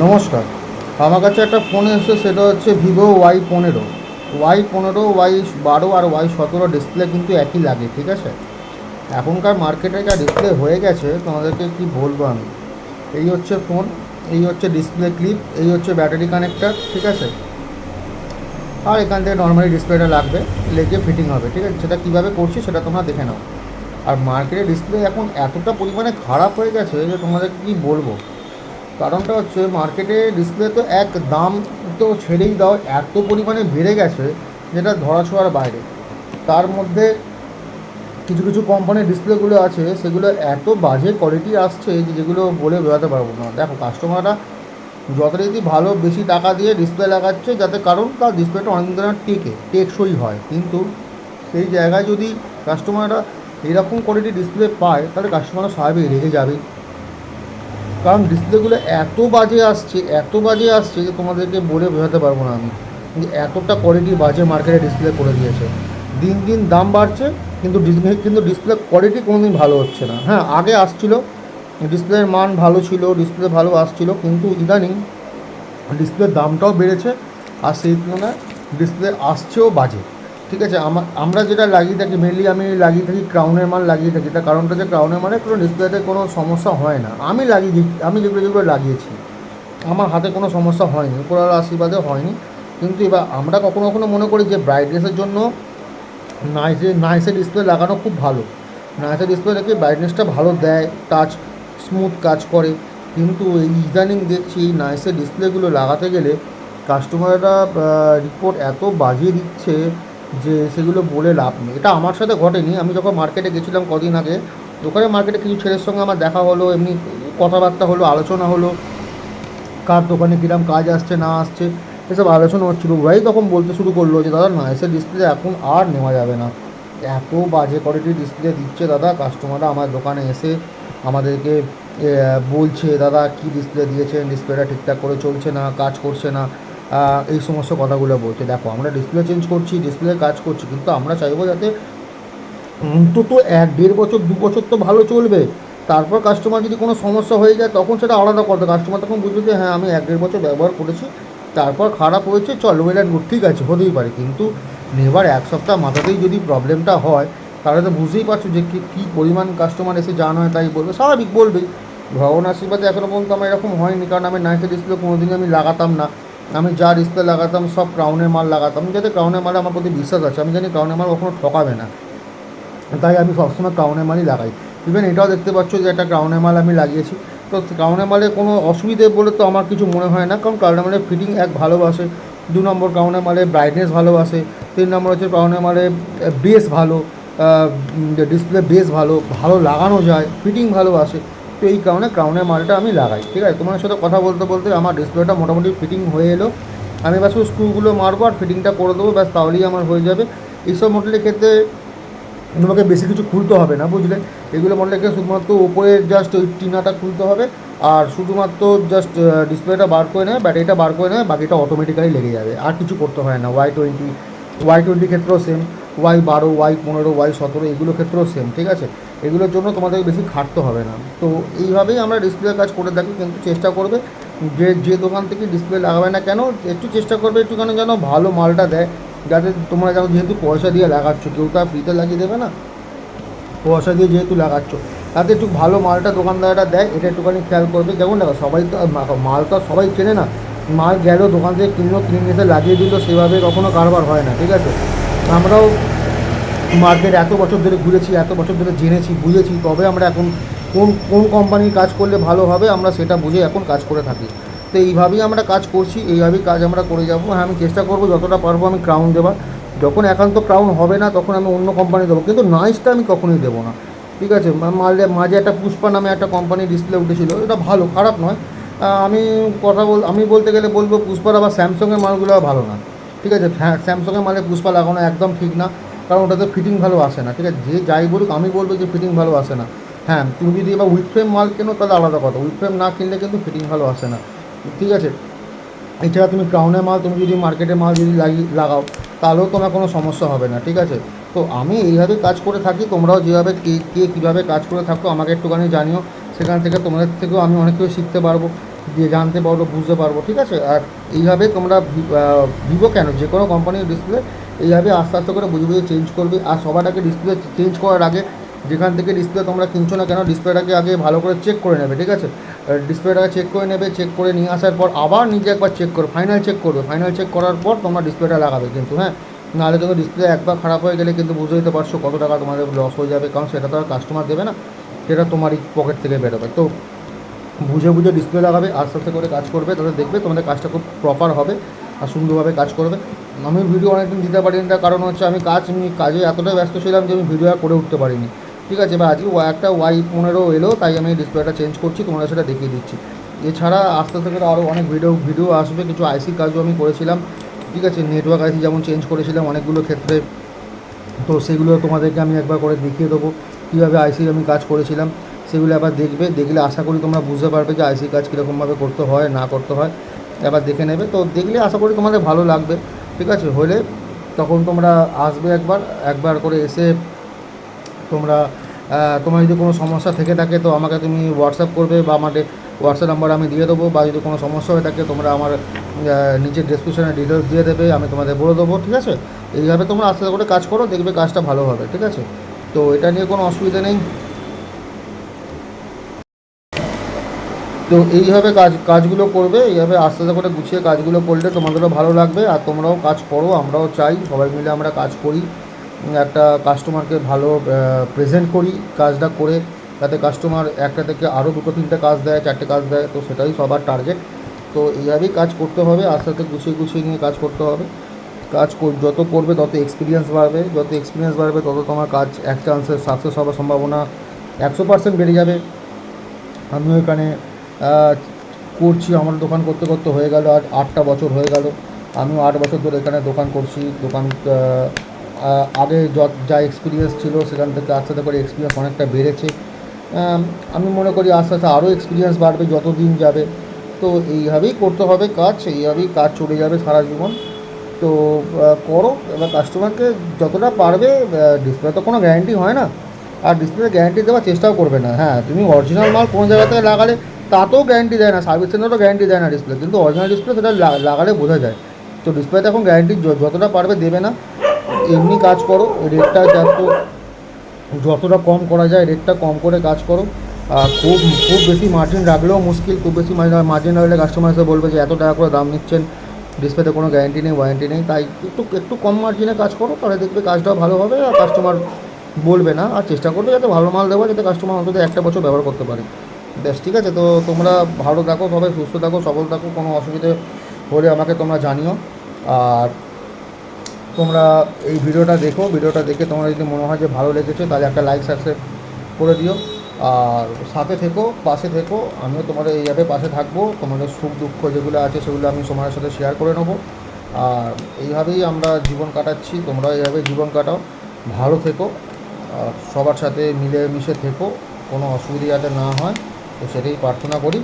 নমস্কার। আমার কাছে একটা ফোন এসেছে, সেটা হচ্ছে ভিভো Y15। Y15, Y12 আর Y17 ডিসপ্লে কিন্তু একই লাগে, ঠিক আছে। এখনকার মার্কেটে যা ডিসপ্লে হয়ে গেছে তোমাদেরকে কি বলবো আমি। এই হচ্ছে ফোন, এই হচ্ছে ডিসপ্লে ক্লিপ, এই হচ্ছে ব্যাটারি কানেক্টার, ঠিক আছে। আর এখান থেকে নর্মালি ডিসপ্লেটা লাগবে, লেগে ফিটিং হবে, ঠিক আছে। সেটা কীভাবে করছি সেটা তোমরা দেখে নাও। আর মার্কেটে ডিসপ্লে এখন এতটা পরিমাণে খারাপ হয়ে গেছে যে তোমাদেরকে কী বলবো। কারণটা হচ্ছে মার্কেটে ডিসপ্লে তো এক দাম তো ছেড়েই দাও, এত পরিমাণে বেড়ে গেছে যেটা ধরাছোঁয়ার বাইরে। তার মধ্যে কিছু কিছু কোম্পানির ডিসপ্লেগুলো আছে, সেগুলো এত বাজে কোয়ালিটি আসছে যে যেগুলো বলে বোঝাতে পারবো না। দেখো, কাস্টমাররা যথারীতি ভালো বেশি টাকা দিয়ে ডিসপ্লে লাগাচ্ছে, যাতে কারণ তার ডিসপ্লেটা অনেক দিন টেকসই হয়। কিন্তু সেই জায়গায় যদি কাস্টমাররা এরকম কোয়ালিটি ডিসপ্লে পায়, তাহলে কাস্টমাররা স্বাভাবিক রেগে যাবে। কারণ ডিসপ্লেগুলো এত বাজে আসছে যে তোমাদেরকে বলে বোঝাতে পারবো না আমি, যে এতটা কোয়ালিটি বাজে মার্কেটে ডিসপ্লে করে দিয়েছে। দিন দিন দাম বাড়ছে, কিন্তু ডিসপ্লে কোয়ালিটি কোনো দিন ভালো হচ্ছে না। হ্যাঁ, আগে আসছিলো, ডিসপ্লের মান ভালো ছিল, ডিসপ্লে ভালো আসছিলো, কিন্তু ইদানিং ডিসপ্লের দামটাও বেড়েছে, আর সেই তুলনায় ডিসপ্লে আসছেও বাজে, ঠিক আছে। আমরা যেটা লাগিয়ে থাকি, মেনলি আমি লাগিয়ে থাকি ক্রাউনের মাল লাগিয়ে থাকি। তার কারণটা যে ক্রাউনের মালে কোনো ডিসপ্লেতে কোনো সমস্যা হয় না। আমি যেগুলো যেগুলো লাগিয়েছি, আমার হাতে কোনো সমস্যা হয়নি, উপরওয়ালার আশীর্বাদে হয়নি। কিন্তু এবার আমরা কখনো কখনো মনে করি যে ব্রাইটনেসের জন্য নাইসে ডিসপ্লে লাগানো খুব ভালো। নাইসে ডিসপ্লে রেখে ব্রাইটনেসটা ভালো দেয়, টাচ স্মুথ কাজ করে। কিন্তু এই ইদানিং দেখছি এই নাইসের ডিসপ্লেগুলো লাগাতে গেলে কাস্টমাররা রিপোর্ট এত বাজিয়ে দিচ্ছে যে সেগুলো বলে লাভ নেই। এটা আমার সাথে ঘটেনি। আমি যখন মার্কেটে গেছিলাম কদিন আগে, ওখানে মার্কেটে কিছু ছেলের সঙ্গে আমার দেখা হলো, এমনি কথাবার্তা হলো, আলোচনা হলো, কার দোকানে কীরকম কাজ আসছে না আসছে এসব আলোচনা হচ্ছিলো। ওরাই তখন বলতে শুরু করলো যে দাদা, নাইসের ডিসপ্লে এখন আর নেওয়া যাবে না, এত বাজে কোয়ালিটির ডিসপ্লে দিচ্ছে দাদা। কাস্টমাররা আমার দোকানে এসে আমাদেরকে বলছে, দাদা কী ডিসপ্লে দিয়েছেন, ডিসপ্লেটা ঠিকঠাক করে চলছে না, কাজ করছে না, এই সমস্ত কথাগুলো বলছে। দেখো, আমরা ডিসপ্লে চেঞ্জ করছি, ডিসপ্লে কাজ করছি, কিন্তু আমরা চাইবো যাতে অন্তত 1-1.5 বছর 2 বছর তো ভালো চলবে। তারপর কাস্টমার যদি কোনো সমস্যা হয়ে যায়, তখন সেটা আলাদা কথা। কাস্টমার তখন বুঝবে যে হ্যাঁ, আমি 1-1.5 বছর ব্যবহার করেছি, তারপর খারাপ হয়েছে, চল ওয়েল অ্যান্ড গুড, ঠিক আছে, হতেই পারে। কিন্তু নেবার 1 সপ্তাহ মাথাতেই যদি প্রবলেমটা হয়, তাহলে তো বুঝতেই পারছো যে কী পরিমাণ কাস্টমার এসে যা নয় তাই বলবে, স্বাভাবিক বলবেই। ভগবান আশীর্বাদে এখনও পর্যন্ত আমার এরকম হয়নি, কারণ আমি নাইকের ডিসপ্লে কোনোদিনই আমি লাগাতাম না। আমি যা ডিসপ্লে লাগাতাম সব ক্রাউনের মাল লাগাতাম, যাতে ক্রাউনের মালে আমার প্রতি বিশ্বাস আছে। আমি জানি ক্রাউনের মাল কখনো ঠকাবে না, তাই আমি সবসময় ক্রাউনের মালই লাগাই। ইভেন এটাও দেখতে পাচ্ছ যে একটা ক্রাউনের মাল আমি লাগিয়েছি। তো ক্রাউনের মালে কোনো অসুবিধে বলে তো আমার কিছু মনে হয় না, কারণ ক্রাউনের মালের ফিটিং ভালোবাসে। 2 নম্বর, ক্রাউনের মালে ব্রাইটনেস ভালোবাসে। 3 নম্বর হচ্ছে ক্রাউনের মালে বেস ভালো, ডিসপ্লে বেস ভালো, ভালো লাগানো যায়, ফিটিং ভালোবাসে। তো এই কারণে ক্রাউনের মালটা আমি লাগাই, ঠিক আছে। তোমার সাথে কথা বলতে বলতে আমার ডিসপ্লেটা মোটামুটি ফিটিং হয়ে এলো। আমি ব্যাস শুধু স্ক্রুগুলো মারবো আর ফিটিংটা করে দেবো, ব্যাস তাহলেই আমার হয়ে যাবে। এইসব মডেলের ক্ষেত্রে তোমাকে বেশি কিছু খুলতে হবে না, বুঝলে। এগুলো মডেলকে শুধুমাত্র উপরে জাস্ট ওই টিনাটা খুলতে হবে, আর শুধুমাত্র জাস্ট ডিসপ্লেটা বার করে নেবে, ব্যাটারিটা বার করে নেবে, বাকিটা অটোমেটিক্যালি লেগে যাবে, আর কিছু করতে হয় না। Y20 ক্ষেত্রেও সেম, Y12, Y15, Y17 এগুলোর ক্ষেত্রেও সেম, ঠিক আছে। এগুলোর জন্য তোমাদের বেশি খাটতে হবে না। তো এইভাবেই আমরা ডিসপ্লে কাজ করে থাকি। কিন্তু চেষ্টা করবে যে দোকান থেকে ডিসপ্লে লাগাবে না কেন, একটু চেষ্টা করবে একটুখানি যেন ভালো মালটা দেয়, যাতে তোমরা যেন, যেহেতু পয়সা দিয়ে লাগাচ্ছ, কেউ তো আর ফ্রিতে লাগিয়ে দেবে না, পয়সা দিয়ে যেহেতু লাগাচ্ছ, তাতে একটু ভালো মালটা দোকানদাররা দেয়, এটা একটুখানি খেয়াল করবে। যেমন দেখো, সবাই তো মাল তো সবাই চেনে না। মাল গেল দোকান থেকে কিনে এসে লাগিয়ে দিল, সেভাবে কখনো কারবার হয় না, ঠিক আছে। আমরাও মার্কেট এত বছর ধরে ঘুরেছি, এত বছর ধরে জেনেছি, বুঝেছি, তবে আমরা এখন কোন কোন কোম্পানির কাজ করলে ভালো হবে আমরা সেটা বুঝে এখন কাজ করে থাকি। তো এইভাবেই আমরা কাজ করছি, এইভাবেই কাজ আমরা করে যাবো। হ্যাঁ, আমি চেষ্টা করবো যতটা পারবো আমি ক্রাউন দেওয়ার। যখন একান্ত ক্রাউন হবে না, তখন আমি অন্য কোম্পানি দেবো, কিন্তু নাইসটা আমি কখনোই দেবো না, ঠিক আছে। মাঝে একটা পুষ্পা নামে একটা কোম্পানি ডিসপ্লে উঠেছিল, এটা ভালো, খারাপ নয়। আমি বলতে গেলে বলবো পুষ্পার, আবার স্যামসংয়ের মালগুলো ভালো না, ঠিক আছে। হ্যাঁ, স্যামসংয়ের মালে পুষ্পা লাগানো একদম ঠিক না, কারণ ওটাতে ফিটিং ভালো আসে না, ঠিক আছে। যে যাই বলুক, আমি বলবো যে ফিটিং ভালো আসে না। হ্যাঁ, তুমি যদি এবার উইথ ফ্রেম মাল কেনো তাহলে আলাদা কথা, উইথ ফ্রেম না কিনলে কিন্তু ফিটিং ভালো আসে না, ঠিক আছে। এছাড়া তুমি ক্রাউনের মাল, তুমি যদি মার্কেটের মাল যদি লাগাও, তাহলেও তোমার কোনো সমস্যা হবে না, ঠিক আছে। তো আমি এইভাবে কাজ করে থাকি। তোমরাও যেভাবে কে কীভাবে কাজ করে থাকো আমাকে একটুখানি জানিও, সেখান থেকে তোমাদের থেকেও আমি অনেক কিছু শিখতে পারবো। দিয়ে জানতে পারবো, বুঝতে পারবো, ঠিক আছে। আর এইভাবে তোমরা ভিভো কেন, যে কোনো কোম্পানির ডিসপ্লে এইভাবে আস্তে আস্তে করে বুঝে বুঝে চেঞ্জ করবে। আর সবার আগে ডিসপ্লে চেঞ্জ করার আগে যেখান থেকে ডিসপ্লে তোমরা কিনছো না কেন, ডিসপ্লেটাকে আগে ভালো করে চেক করে নেবে, ঠিক আছে। ডিসপ্লেটাকে চেক করে নেবে, চেক করে নিয়ে আসার পর আবার নিজে একবার চেক করো, ফাইনাল চেক করবে, ফাইনাল চেক করার পর তোমরা ডিসপ্লেটা লাগাবে কিন্তু, হ্যাঁ। নাহলে কিন্তু ডিসপ্লে একবার খারাপ হয়ে গেলে কিন্তু বুঝতেই তো পারছো কত টাকা তোমাদের লস হয়ে যাবে, কারণ সেটা তো আর কাস্টমার দেবে না, সেটা তোমারই পকেট থেকে বেরোবে। তো বুঝে বুঝে ডিসপ্লে লাগাবে, আস্তে আস্তে করে কাজ করবে, তাহলে দেখবে তোমাদের কাজটা খুব প্রপার হবে আর সুন্দরভাবে কাজ করবে। আমি ভিডিও অনেকদিন দিতে পারিনি, তার কারণ হচ্ছে আমি কাজে এতটাই ব্যস্ত ছিলাম যে আমি ভিডিও আর করে উঠতে পারিনি, ঠিক আছে। বা আজকে একটা Y15 এলো, তাই আমি ডিসপ্লেটা চেঞ্জ করছি, তোমাদের সেটা দেখিয়ে দিচ্ছি। এছাড়া আস্তে আস্তে করে আরও অনেক ভিডিও আসবে, কিছু আইসি কাজও আমি করেছিলাম, ঠিক আছে। নেটওয়ার্ক আইসি যেমন চেঞ্জ করেছিলাম অনেকগুলো ক্ষেত্রে, তো সেগুলো তোমাদেরকে আমি একবার করে দেখিয়ে দেবো কীভাবে আইসি আমি কাজ করেছিলাম। সেগুলো আবার দেখবে, দেখলে আশা করি তোমরা বুঝতে পারবে যে আইসি কাজ কীরকমভাবে করতে হয় না করতে হয়, এবার দেখে নেবে। তো দেখলে আশা করি তোমাদের ভালো লাগবে, ঠিক আছে। হলে তখন তোমরা আসবে একবার একবার করে এসে তোমরা তোমার যদি কোনো সমস্যা থেকে থাকে তো আমাকে তুমি হোয়াটসঅ্যাপ করবে, বা আমাদের হোয়াটসঅ্যাপ নাম্বার আমি দিয়ে দেবো, বা যদি কোনো সমস্যা হয়ে থাকে তোমরা আমার নিচের ডেসক্রিপশনে ডিটেলস দিয়ে দেবে, আমি তোমাদের বলে দেবো, ঠিক আছে। এইভাবে তোমরা আস্তে আস্তে করে কাজ করো, দেখবে কাজটা ভালো হবে, ঠিক আছে। তো এটা নিয়ে কোনো অসুবিধা নেই। তো এইভাবে কাজগুলো করবে, এইভাবে আস্তে আস্তে করে গুছিয়ে কাজগুলো করলে তোমাদেরও ভালো লাগবে, আর তোমরাও কাজ করো, আমরাও চাই সবাই মিলে আমরা কাজ করি, একটা কাস্টমারকে ভালো প্রেজেন্ট করি কাজটা করে, যাতে কাস্টমার একটা থেকে আরও দুটো তিনটে কাজ দেয়, চারটে কাজ দেয়, তো সেটাই সবার টার্গেট। তো এইভাবেই কাজ করতে হবে, আস্তে আস্তে গুছিয়ে গুছিয়ে নিয়ে কাজ করতে হবে। যত করবে তত এক্সপিরিয়েন্স বাড়বে, যত এক্সপিরিয়েন্স বাড়বে তত তোমার কাজ এক চান্সে সাকসেস হওয়ার সম্ভাবনা 100% বেড়ে যাবে। আমিও এখানে করছি, আমার দোকান করতে করতে হয়ে গেল আজ 8টা বছর হয়ে গেল। আমিও 8 বছর ধরে এখানে দোকান করছি। আগে যা এক্সপিরিয়েন্স ছিল সেখান থেকে আস্তে আস্তে করে এক্সপিরিয়েন্স অনেকটা বেড়েছে। আমি মনে করি আস্তে আস্তে আরও এক্সপিরিয়েন্স বাড়বে যত দিন যাবে। তো এইভাবেই করতে হবে কাজ, এইভাবেই কাজ চলে যাবে সারা জীবন। তো করো, এবার কাস্টমারকে যতটা পারবে, ডিসপ্লে তো কোনো গ্যারান্টি হয় না, আর ডিসপ্লে গ্যারান্টি দেওয়ার চেষ্টাও করবে না। হ্যাঁ, তুমি অরিজিনাল মাল কোনো জায়গা থেকে লাগালে তাতেও গ্যারান্টি দেয় না, সার্ভিস সেন্টারও গ্যারান্টি দেয় না ডিসপ্লে, কিন্তু অরিজিনাল ডিসপ্লে সেটা লাগালে বোঝা যায়। তো ডিসপ্লেতে এখন গ্যারান্টি যতটা পারবে দেবে না। এমনি কাজ করো, রেটটা যতটা কম করা যায় রেটটা কম করে কাজ করো। আর খুব খুব বেশি মার্জিন রাখলেও মুশকিল, খুব বেশি মার্জিন রাখলে কাস্টমার এসে বলবে যে এত টাকা করে দাম নিচ্ছেন, ডিসপ্লেতে কোনো গ্যারান্টি নেই, ওয়ারেন্টি নেই। তাই একটু কম মার্জিনে কাজ করো, তাহলে দেখবে কাজটাও ভালো হবে, আর কাস্টমার বলবে না, আর চেষ্টা করবে যাতে ভালো মাল দেওয়া, যাতে কাস্টমার অন্তত 1টা বছর ব্যবহার করতে পারে। বেশ, ঠিক আছে। তো তোমরা ভালো থাকো, সবাই সুস্থ থাকো, সবল থাকো, কোনো অসুবিধে হলে আমাকে তোমরা জানিও। আর তোমরা এই ভিডিওটা দেখে তোমরা যদি মনে হয় যে ভালো লেগেছে তাহলে একটা লাইক সাবস্ক্রাইব করে দিও, আর সাথে থেকো, পাশে থেকো। আমিও তোমাদের এইভাবে পাশে থাকবো, তোমাদের সুখ দুঃখ যেগুলো আছে সেগুলো আমি তোমাদের সাথে শেয়ার করে নেবো। আর এইভাবেই আমরা জীবন কাটাচ্ছি, তোমরা এইভাবে জীবন কাটাও, ভালো থেকো, আর সবার সাথে মিলেমিশে থেকো, কোনো অসুবিধা যাতে না হয়, তো সেটাই প্রার্থনা করি।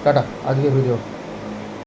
টাটা, আজকে ভিডিও।